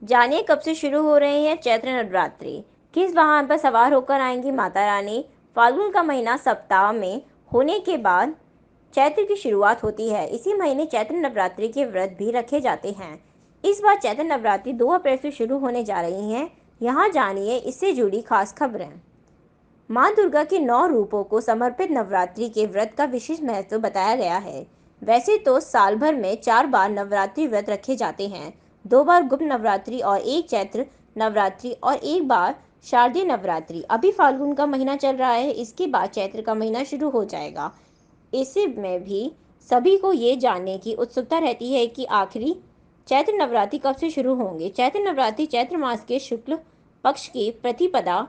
जानिए कब से शुरू हो रहे हैं चैत्र नवरात्रि। किस वाहन पर सवार होकर आएंगी माता रानी। फाल्गुन का महीना सप्ताह में होने के बाद चैत्र की शुरुआत होती है। इसी महीने चैत्र नवरात्रि के व्रत भी रखे जाते हैं। इस बार चैत्र नवरात्रि 2 अप्रैल से शुरू होने जा रही हैं। यहाँ जानिए इससे जुड़ी खास खबरें। माँ दुर्गा के 9 रूपों को समर्पित नवरात्रि के व्रत का विशेष महत्व बताया गया है। वैसे तो साल भर में 4 बार नवरात्रि व्रत रखे जाते हैं। 2 बार गुप्त नवरात्रि और एक चैत्र नवरात्रि और एक बार शारदीय नवरात्रि। अभी फाल्गुन का महीना चल रहा है, इसके बाद चैत्र का महीना शुरू हो जाएगा। इसी में भी सभी को ये जानने की उत्सुकता रहती है कि आखिरी चैत्र नवरात्रि कब से शुरू होंगे। चैत्र नवरात्रि चैत्र मास के शुक्ल पक्ष की प्रतिपदा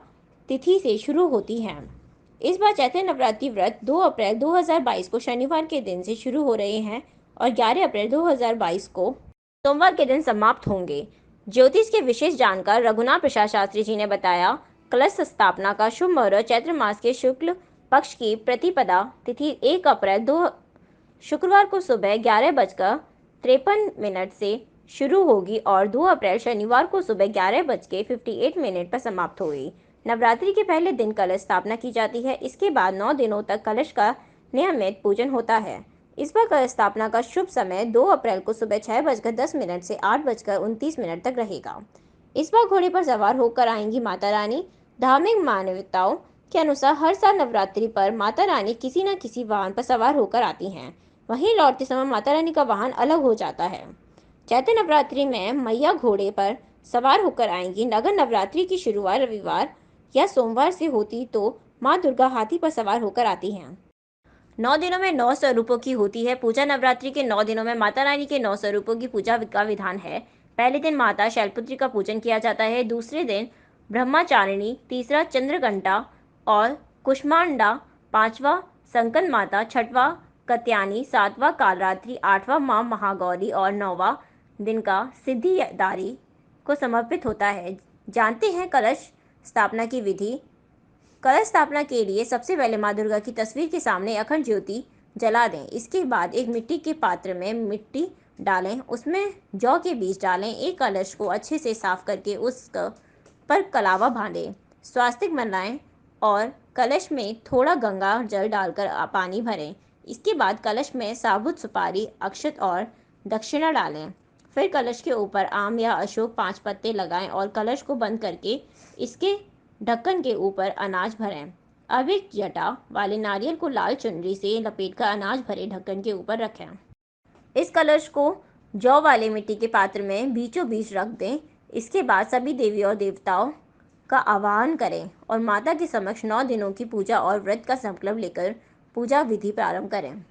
तिथि से शुरू होती है। इस बार चैत्र नवरात्रि व्रत 2 अप्रैल 2022 को शनिवार के दिन से शुरू हो रहे हैं और 11 अप्रैल 2022 को सोमवार के दिन समाप्त होंगे। ज्योतिष के विशेष जानकार रघुनाथ प्रसाद शास्त्री जी ने बताया, कलश स्थापना का शुभ मुहूर्त चैत्र मास के शुक्ल पक्ष की प्रतिपदा तिथि 1 अप्रैल 2 शुक्रवार को सुबह 11:53 से शुरू होगी और 2 अप्रैल शनिवार को सुबह 11:58 पर समाप्त होगी। नवरात्रि के पहले दिन कलश स्थापना की जाती है। इसके बाद 9 दिनों तक कलश का नियमित पूजन होता है। इस बार कलश स्थापना का शुभ समय 2 अप्रैल को सुबह 6:10 से 8:29 तक रहेगा। इस बार घोड़े पर सवार होकर आएंगी माता रानी। धार्मिक मान्यताओं के अनुसार हर साल नवरात्रि पर माता रानी किसी न किसी वाहन पर सवार होकर आती हैं। वहीं लौटते समय माता रानी का वाहन अलग हो जाता है। चैत्र नवरात्रि में मैया घोड़े पर सवार होकर आएंगी। नगर नवरात्रि की शुरुआत रविवार या सोमवार से होती तो माँ दुर्गा हाथी पर सवार होकर आती हैं। 9 दिनों में 9 स्वरूपों की होती है पूजा। नवरात्रि के 9 दिनों में माता रानी के 9 स्वरूपों की पूजा का विधान है। पहले दिन माता शैलपुत्री का पूजन किया जाता है, दूसरे दिन ब्रह्मचारिणी, तीसरा चंद्रघंटा और कुष्मांडा, पांचवा संकन माता, छठवां कत्यानी, सातवां कालरात्रि, आठवां माँ महागौरी और 9वां दिन का सिद्धिदारी को समर्पित होता है। जानते हैं कलश स्थापना की विधि। कलश स्थापना के लिए सबसे पहले माँ दुर्गा की तस्वीर के सामने अखंड ज्योति जला दें। इसके बाद एक मिट्टी के पात्र में मिट्टी डालें, उसमें जौ के बीज डालें। एक कलश को अच्छे से साफ करके उस पर कलावा बांधें, स्वास्तिक बनाएं और कलश में थोड़ा गंगा जल डालकर पानी भरें। इसके बाद कलश में साबुत सुपारी, अक्षत और दक्षिणा डालें। फिर कलश के ऊपर आम या अशोक 5 पत्ते लगाएं और कलश को बंद करके इसके ढक्कन के ऊपर अनाज भरें। अब एक जटा वाले नारियल को लाल चुनरी से लपेटकर अनाज भरे ढक्कन के ऊपर रखें। इस कलश को जौ वाले मिट्टी के पात्र में बीचों बीच रख दें। इसके बाद सभी देवी और देवताओं का आवाहन करें और माता के समक्ष 9 दिनों की पूजा और व्रत का संकल्प लेकर पूजा विधि प्रारंभ करें।